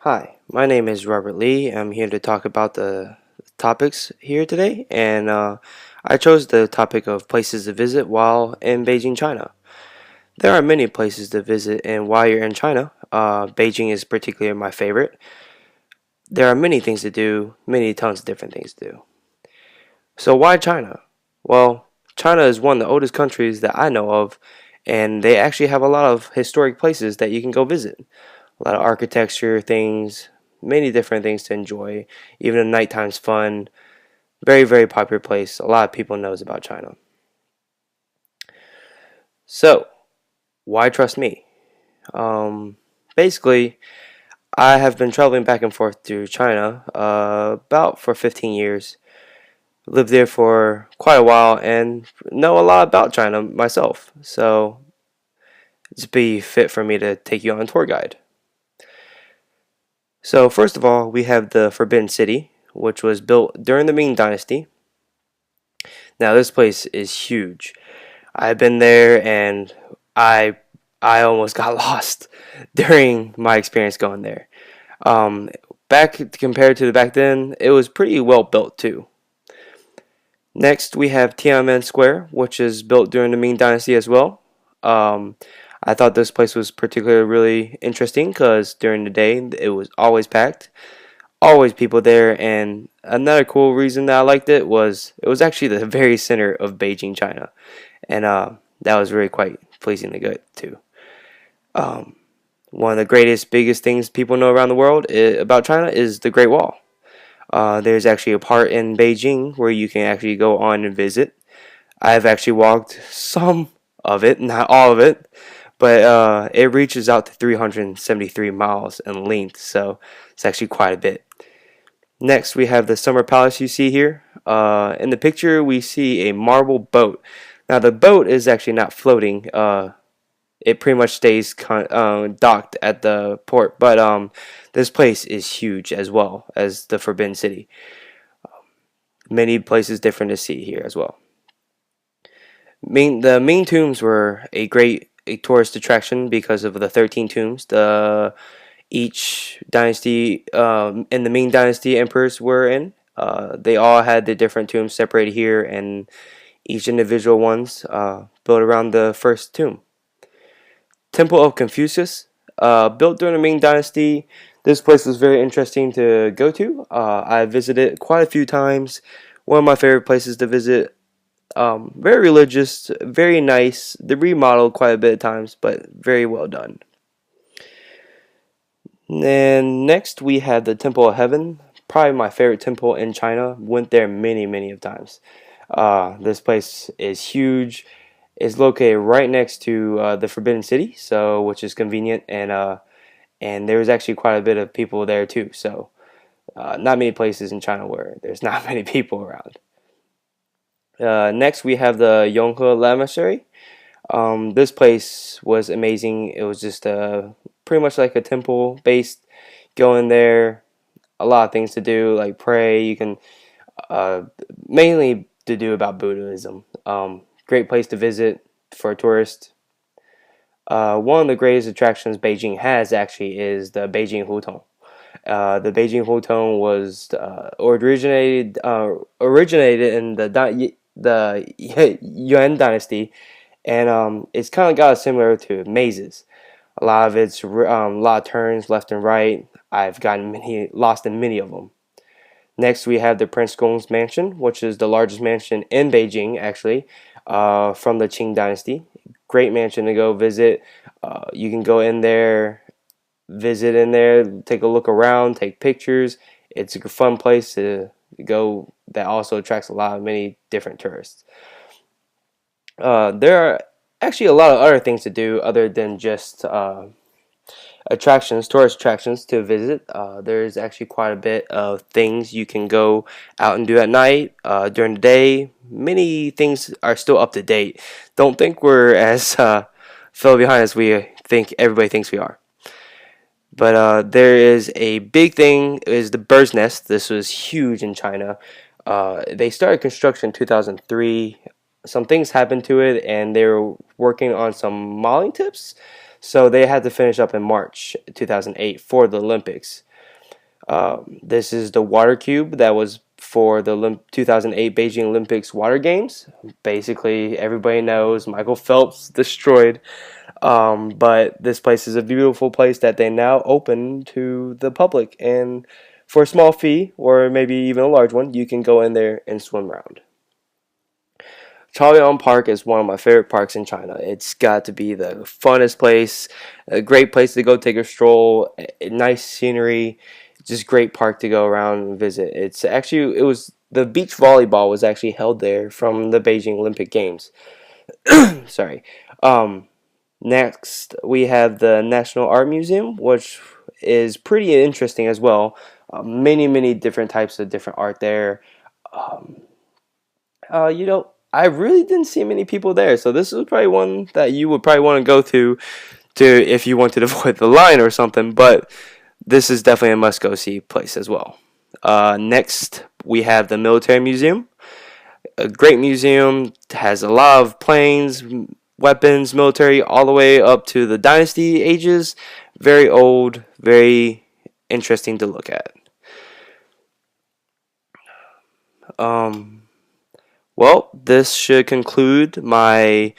Hi, my name is Robert Lee. I'm here to talk about the topics here today, and I chose the topic of places to visit while in Beijing, China. There are many places to visit, and while you're in China, Beijing is particularly my favorite. There are many things to do, many tons of different things to do. So, why China? Well, China is one of the oldest countries that I know of, and they actually have a lot of historic places that you can go visit. A lot of architecture things, many different things to enjoy. Even the nighttime's fun. Very, very popular place. A lot of people knows about China. So, why trust me? Basically, I have been traveling back and forth to China about for 15 years. Lived there for quite a while and know a lot about China myself. So, it's be fit for me to take you on a tour guide. So, first of all, we have the Forbidden City, which was built during the Ming Dynasty. Now, this place is huge. I've been there and I I almost got lost during my experience going there. Um, Back compared to the back then, it was pretty well built too. Next, we have Tiananmen Square, which is built during the Ming Dynasty as well. Um, I thought this place was particularly really interesting because during the day it was always packed, always people there, and another cool reason that I liked it was actually the very center of Beijing, China, and that was really quite pleasing to get to. Um, One of the greatest, biggest things people know around the world about China is the Great Wall. There's actually a part in Beijing where you can actually go on and visit. I've actually walked some of it, not all of it, but it reaches out to 373 miles in length, so it's actually quite a bit. Next, we have the Summer Palace you see here. In the picture, we see a marble boat. Now, the boat is actually not floating. It pretty much stays docked at the port, but this place is huge as well as the Forbidden City. Many places different to see here as well. The Ming tombs were a tourist attraction because of the 13 tombs. Each dynasty in the Ming Dynasty emperors were in. They all had the different tombs separated here, and each individual ones built around the first tomb. Temple of Confucius, built during the Ming Dynasty. This place was very interesting to go to. I visited quite a few times. One of my favorite places to visit. Very religious, very nice. They remodeled quite a bit of times, but very well done. And next we have the Temple of Heaven, probably my favorite temple in China. Went there many, many of times. This place is huge. It's located right next to the Forbidden City, so which is convenient, and there's actually quite a bit of people there too. So not many places in China where there's not many people around. Next we have the Yonghe Lamasery. This place was amazing. It was just pretty much like a temple based. Go in there, a lot of things to do, like pray. You can uh, mainly to do about Buddhism. Great place to visit for a tourist. One of the greatest attractions Beijing has actually is the Beijing Hutong. The Beijing Hutong was originated in the Yuan dynasty, and it's kind of got similar to mazes. A lot of it's a lot of turns left and right. I've gotten lost in many of them. Next, we have the Prince Gong's Mansion, which is the largest mansion in Beijing, actually, from the Qing Dynasty. Great mansion to go visit. You can go in there, visit in there, take a look around, take pictures. It's a fun place to go that also attracts many different tourists. There are actually a lot of other things to do other than just tourist attractions to visit. There's actually quite a bit of things you can go out and do at night, during the day. Many things are still up to date. Don't think we're as fell behind as we think everybody thinks we are. But there is a big thing is the bird's nest. This was huge in China. They started construction in 2003. Some things happened to it, and they were working on some modeling tips. So they had to finish up in March 2008 for the Olympics. This is the water cube that was for the 2008 Beijing Olympics water games. Basically, everybody knows Michael Phelps destroyed. But this place is a beautiful place that they now open to the public, and for a small fee, or maybe even a large one, you can go in there and swim around. Chaoyang Park is one of my favorite parks in China. It's got to be the funnest place, a great place to go take a stroll, nice scenery, just great park to go around and visit. It was the beach volleyball was actually held there from the Beijing Olympic Games. Sorry. Um, Next, we have the National Art Museum, which is pretty interesting as well. Many different types of different art there. Um, I really didn't see many people there, so this is probably one that you would probably want to go to if you wanted to avoid the line or something. But this is definitely a must-go see place as well. Next, we have the Military Museum. A great museum, has a lot of planes, weapons, military, all the way up to the dynasty ages. Very old, very interesting to look at. Um, well, this should conclude my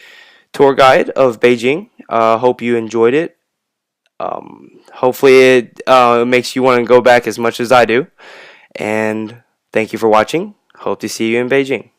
tour guide of Beijing. Hope you enjoyed it. Hopefully, it makes you want to go back as much as I do. And thank you for watching. Hope to see you in Beijing.